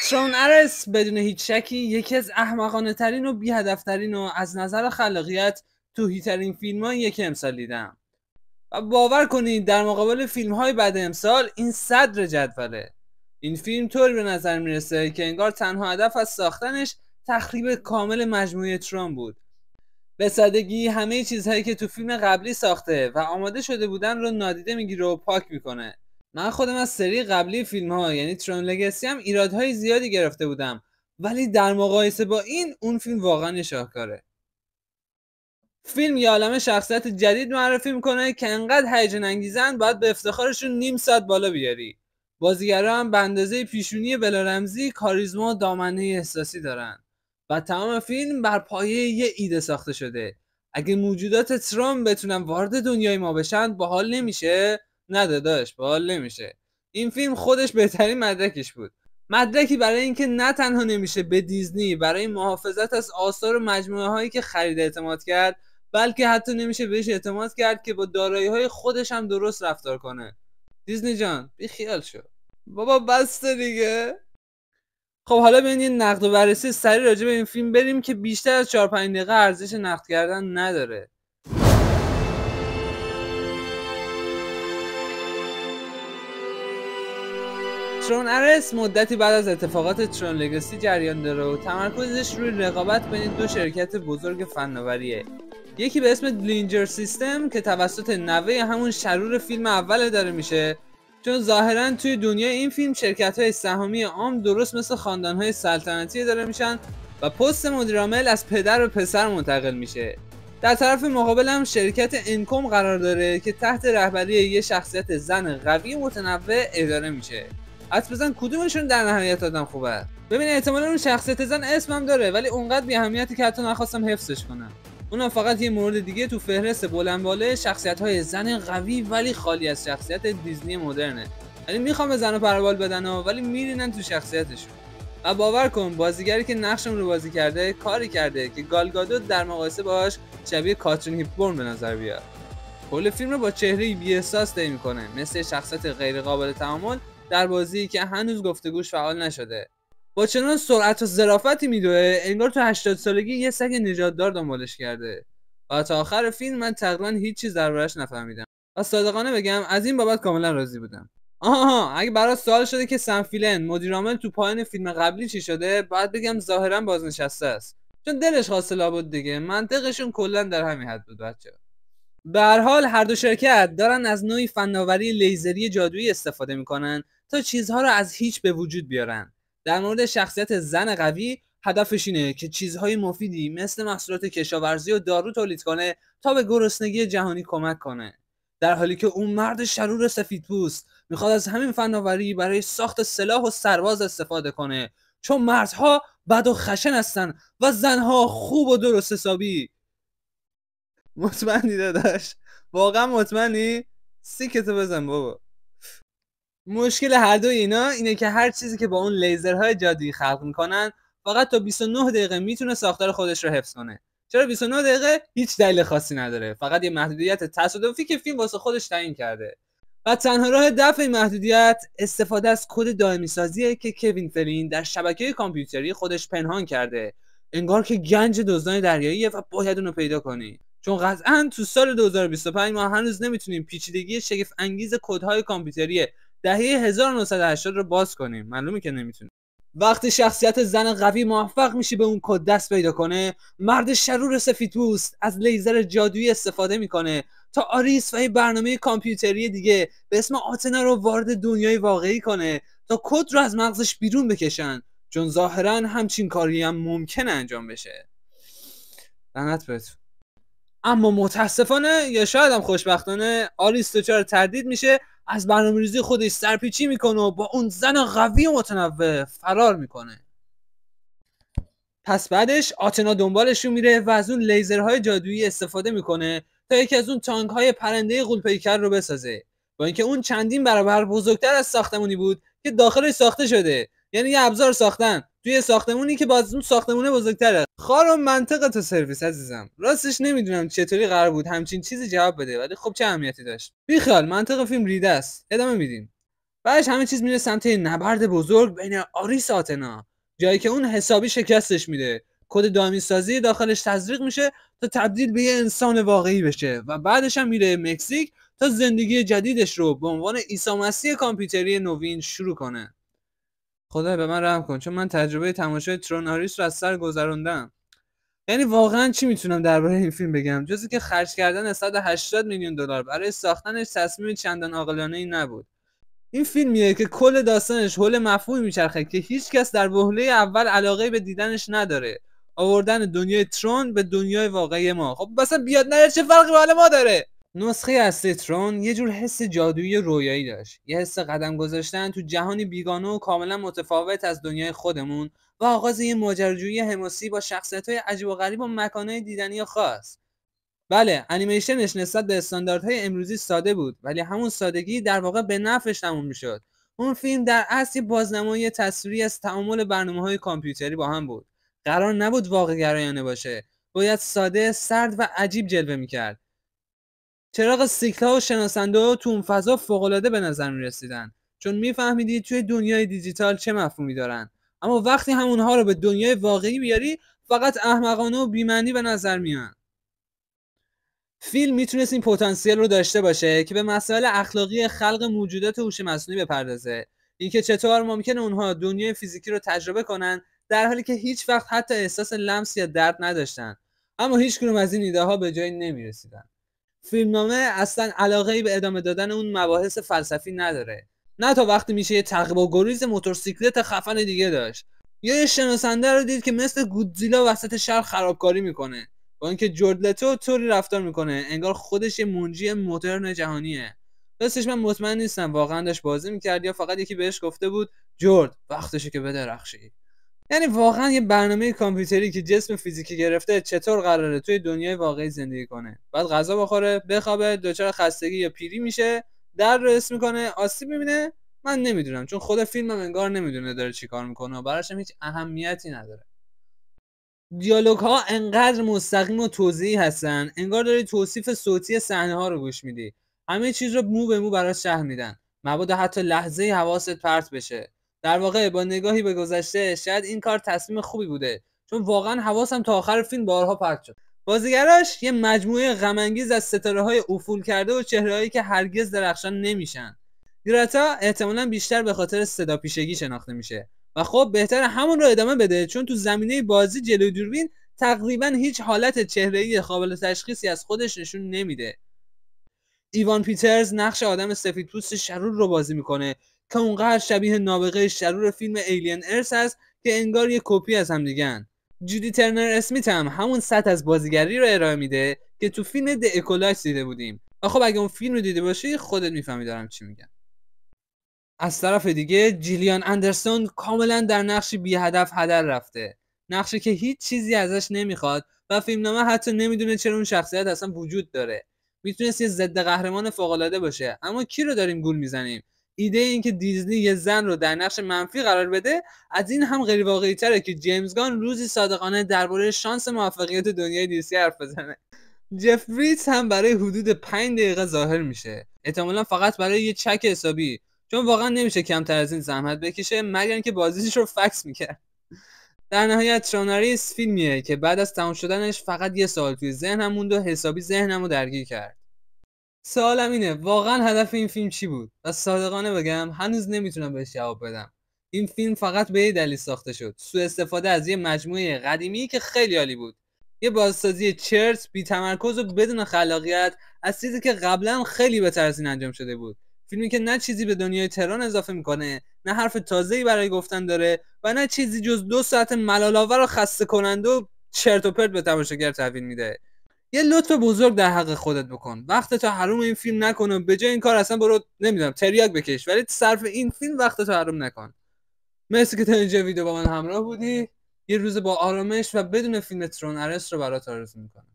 ترون ارس بدون هیچ شکی یکی از احمقانه ترین و بی هدف ترین و از نظر خلاقیت توهی ترین فیلم هاییه که امسال دیدم و باور کنید در مقابل فیلم های بعد امسال این صدر جدوله. این فیلم طوری به نظر میرسه که انگار تنها هدف از ساختنش تخریب کامل مجموعه ترون بود. به سادگی همه چیزهایی که تو فیلم قبلی ساخته و آماده شده بودن رو نادیده میگیره و پاک میکنه. من خودم از سری قبلی فیلم ها یعنی ترون لگسی هم ایرادهای زیادی گرفته بودم، ولی در مقایسه با این اون فیلم واقعا شاهکاره. فیلم یه عالمه شخصیت جدید معرفی میکنه که انقدر هیجان انگیزن باید به افتخارشون نیم ساعت بالا بیاری. بازیگرا هم به اندازه پیشونی بلا رمزی کاریزما و دامنه احساسی دارن و تمام فیلم بر پایه یه ایده ساخته شده. اگه موجودات ترون بتونن وارد دنیای ما بشن باحال نمیشه؟ نه داداش، باحال نمیشه. این فیلم خودش بهترین مدرکش بود. مدرکی برای اینکه نه تنها نمیشه به دیزنی برای محافظت از آثار و مجموعه هایی که خرید اعتماد کرد، بلکه حتی نمیشه بهش اعتماد کرد که با دارایی های خودش هم درست رفتار کنه. دیزنی جان بی خیال شو بابا، بسته دیگه. خب حالا بیاین یه نقد و بررسی سریع راجع به این فیلم بریم که بیشتر از 4-5 دقیقه ارزش نقد کردن نداره. ترون ارس مدتی بعد از اتفاقات ترون لگسی جریان داره و تمرکزش روی رقابت بین دو شرکت بزرگ فناوریه. یکی به اسم گلینجر سیستم که توسط نوه همون شرور فیلم اول داره میشه، چون ظاهرا توی دنیای این فیلم شرکت‌های سهامی عام درست مثل خاندان‌های سلطنتی داره میشن و پست مدیرعامل از پدر به پسر منتقل میشه. در طرف مقابل هم شرکت انکوم قرار داره که تحت رهبری یه شخصیت زن قوی متنوع اداره میشه. حدس بزن کدومشون در نهایت آدم خوبه؟ ببین احتمالاً اون شخصیت زن اسمم داره ولی اونقدر بی اهمیتی که حتی نخواستم حفظش کنم. اونم فقط یه مورد دیگه تو فهرست بلند باله شخصیت‌های زن قوی ولی خالی از شخصیت دیزنی مدرنه. یعنی میخوام به زن و پروبال بدن ولی میرینن تو شخصیتشون. و باور کن بازیگری که نقشم رو بازی کرده کاری کرده که گال گادوت در مقایسه باهاش شبیه کاترین هیپبورن به نظر بیاد. کل فیلم رو با چهره‌ای بی‌احساس طی می‌کنه، مثل شخصیت غیر قابل تعامل در بازی که هنوز گفتگوش فعال نشده. با چنان سرعت و ظرافتی میدوه انگار تو 80 سالگی یه سگ نجاتدار دنبالش کرده. و تا آخر فیلم من تقریبا هیچ چیز دربارش نفهمیدم. و صادقانه بگم از این بابت کاملا راضی بودم. اگه برات سوال شده که سم فیلن مدیرعامل تو پایان فیلم قبلی چی شده، باید بگم ظاهرا بازنشسته است. چون دلش خواسته لابد دیگه. منطقشون کلا در همین حد بود بچه‌ها. به هر حال هر دو شرکت دارن از نوعی فناوری لیزری جادویی استفاده میکنن تا چیزها رو از هیچ به وجود بیارن. در مورد شخصیت زن قوی هدفش اینه که چیزهای مفیدی مثل محصولات کشاورزی و دارو تولید کنه تا به گرسنگی جهانی کمک کنه، در حالی که اون مرد شرور سفیدپوست میخواد از همین فناوری برای ساخت سلاح و سرباز استفاده کنه، چون مردها بد و خشن هستن و زنها خوب و درست حسابی. مطمئنی داداش؟ واقعا مطمئنی؟ سیکتو بزن بابا. مشکل هر دو اینا اینه که هر چیزی که با اون لیزرهای جادویی خلق میکنن فقط تا 29 دقیقه میتونه ساختار خودش رو حفظ کنه. چرا 29 دقیقه؟ هیچ دلیل خاصی نداره، فقط یه محدودیت تصادفی که فیلم واسه خودش تعیین کرده. و تنها راه دفع این محدودیت استفاده از کد دائمی سازیه که کوین فلین در شبکه کامپیوتری خودش پنهان کرده، انگار که گنج دزدان دریاییه و باید اونو پیدا کنی. چون قطعاً تو سال 2025 ما هنوز نمیتونیم پیچیدگی شگفت انگیز کدهای کامپیوتری دهه 1980 رو باز کنیم. معلومه که نمیتونیم. وقتی شخصیت زن قوی موفق میشه به اون کد دست پیدا کنه، مرد شرور سفیدپوست از لیزر جادویی استفاده میکنه تا آریس و یه برنامه کامپیوتری دیگه به اسم آتنا رو وارد دنیای واقعی کنه تا کد رو از مغزش بیرون بکشن، چون ظاهرا همچین کاری هم ممکنه انجام بشه. لعنت بهتون. اما متاسفانه یا شاید هم خوشبختانه آریس دچار تردید میشه، از برنامه‌ریزی خودش سرپیچی میکنه و با اون زن قوی و متنوع فرار میکنه. پس بعدش آتنا دنبالشون میره و از اون لیزرهای جادویی استفاده میکنه تا یکی از اون تانک‌های پرنده غول‌پیکر رو بسازه، با اینکه اون چندین برابر بزرگتر از ساختمونی بود که داخلش ساخته شده. یعنی یه ابزار ساختن توی ساختمونی که باز اون ساختمونه بزرگتره. خارم منطقه تو سرویس عزیزم. راستش نمیدونم چطوری قرار بود همچین چیزی جواب بده، ولی خب چه اهمیتی داشت. بی خیال، منطق فیلم ریده است. ادامه میدیم. بعدش همه چیز میره سمت نبرد بزرگ بین آریس و آتنا، جایی که اون حسابی شکستش میده. کد دامی سازی داخلش تزریق میشه تا تبدیل به یه انسان واقعی بشه و بعدش هم میره مکزیک تا زندگی جدیدش رو به عنوان عیسی مسیح کامپیوتری نوین شروع کنه. خدا به من رحم کن، چون من تجربه تماشای ترون آریس رو از سر گذروندم. یعنی واقعا چی میتونم درباره این فیلم بگم جز اینکه خرج کردن 180 میلیون دلار برای ساختنش تصمیم چندان عاقلانه‌ای نبود. این فیلمیه که کل داستانش حول مفهومی میچرخه که هیچ کس در وهله اول علاقه به دیدنش نداره: آوردن دنیای ترون به دنیای واقعی ما. خب مثلا بیاد نره چه فرقی به حال ما داره؟ نسخه اصلی ترون یه جور حس جادویی رویایی داشت، یه حس قدم گذاشتن تو جهانی بیگانه و کاملا متفاوت از دنیای خودمون و آغاز یه ماجراجویی حماسی با شخصیت‌های عجیب و غریب و مکان‌های دیدنی خاص. بله، انیمیشنش نسبت به استانداردهای امروزی ساده بود، ولی همون سادگی در واقع به نفعش تموم میشد. اون فیلم در اصل بازنمایی تصویری از تعامل برنامه‌های کامپیوتری با هم بود. قرار نبود واقع گرایانه باشه، باید ساده، سرد و عجیب جلوه میکرد. چراغ سیکلا و شناسنده تو اون فضا فوق‌العاده به نظر میرسیدن، چون میفهمیدی توی دنیای دیجیتال چه مفهومی دارن، اما وقتی همونها رو به دنیای واقعی بیاری فقط احمقانه و بی‌معنی به نظر میان. فیلم میتونست این پتانسیل رو داشته باشه که به مسائل اخلاقی خلق موجودات هوش مصنوعی بپردازه، اینکه چطور ممکنه اونها دنیای فیزیکی رو تجربه کنن در حالی که هیچ وقت حتی احساس لمس یا درد نداشتن. اما هیچ کدوم از این ایده ها به جایی نمیرسیدن. فیلمنامه اصلا علاقه‌ای به ادامه دادن اون مباحث فلسفی نداره، نه تا وقتی میشه یه تعقیب و گریز موتورسیکلت خفن دیگه داشت، یا یه شناسنده رو دید که مثل گودزیلا وسط شهر خرابکاری میکنه، با اینکه جورد لتو طوری رفتار میکنه انگار خودش یه منجی مدرن جهانیه. راستش من مطمئن نیستم واقعا داشت بازی میکرد یا فقط یکی بهش گفته بود جورد وقتشه که بدرخشی. یعنی واقعا یه برنامه کامپیوتری که جسم فیزیکی گرفته چطور قراره توی دنیای واقعی زندگی کنه؟ بعد غذا بخوره، بخوابه، دچار خستگی یا پیری میشه، درد رو حس میکنه، آسیب میبینه؟ من نمیدونم، چون خود فیلمم انگار نمیدونه داره چیکار میکنه و براش هم هیچ اهمیتی نداره. دیالوگ ها انقدر مستقیم و توضیحی هستن انگار داری توصیف صوتی صحنه ها رو گوش میدی. همه چیز رو مو به مو براش شرح میدن، مبادا حتی لحظه حواست پرت بشه. در واقع با نگاهی به گذشته شاید این کار تصمیم خوبی بوده، چون واقعا حواسم تا آخر فیلم بارها پرت شد. بازیگراش یه مجموعه غم انگیز از ستاره های افول کرده و چهرهایی که هرگز درخشان نمیشن. گراتا احتمالاً بیشتر به خاطر صدا پیشگی شناخته میشه و خب بهتره همون رو ادامه بده، چون تو زمینه بازی جلوی دوربین تقریبا هیچ حالت چهره‌ای قابل تشخیصی از خودش نشون نمیده. ایوان پیترز نقش آدم سفیدپوست شرور رو بازی میکنه که اونقدر شبیه نابغه شرور فیلم ایلین ارث هست که انگار یه کپی از هم دیگن. جودی ترنر اسمیت هم همون سطح از بازیگری رو ارائه میده که تو فیلم د اکولاس دیده بودیم و خب اگه اون فیلم رو دیده باشی خودت میفهمی دارم چی میگم. از طرف دیگه جیلیان اندرسون کاملا در نقشی بی هدف هدر رفته، نقشی که هیچ چیزی ازش نمیخواد و فیلمنامه حتی نمیدونه چرا اون شخصیت اصلا وجود داره. میتونست یه ضد قهرمان فوق العاده باشه، اما کی رو داریم گول میزنیم؟ ایده این که دیزنی یه زن رو در نقش منفی قرار بده از این هم غیر واقعی تره که جیمز گان روزی صادقانه درباره شانس موفقیت دنیای دیسی حرف بزنه. جف بریتز هم برای حدود 5 دقیقه ظاهر میشه، احتمالا فقط برای یه چک حسابی، چون واقعا نمیشه کمتر از این زحمت بکشه مگر اینکه بازیش رو فکس میکرد. در نهایت تروناریس فیلمیه که بعد از تمام شدنش فقط یه سوال توی ذهنم موند و حسابی ذهنمو درگیر کرد. سوالم اینه واقعا هدف این فیلم چی بود؟ و صادقانه بگم هنوز نمیتونم بهش جواب بدم. این فیلم فقط به یه دلیل ساخته شد: سوء استفاده از یه مجموعه قدیمی که خیلی عالی بود. یه بازسازی چرت، بی تمرکز و بدون خلاقیت از چیزی که قبلا خیلی بهتر از این انجام شده بود. فیلمی که نه چیزی به دنیای ترون اضافه میکنه، نه حرف تازه‌ای برای گفتن داره و نه چیزی جز 2 ساعت ملال‌آور و خسته کننده و چرت و پرت به تماشاگر تحویل میده. یه لطف بزرگ در حق خودت بکن، وقت تو حروم این فیلم نکن و به جای این کار اصلا برو نمیدونم تریاک بکش، ولی صرف این فیلم وقت تو حروم نکن. مرسی که تا اینجا ویدیو با من همراه بودی. یه روز با آرامش و بدون فیلم ترون ارس رو برات آرزو میکنم.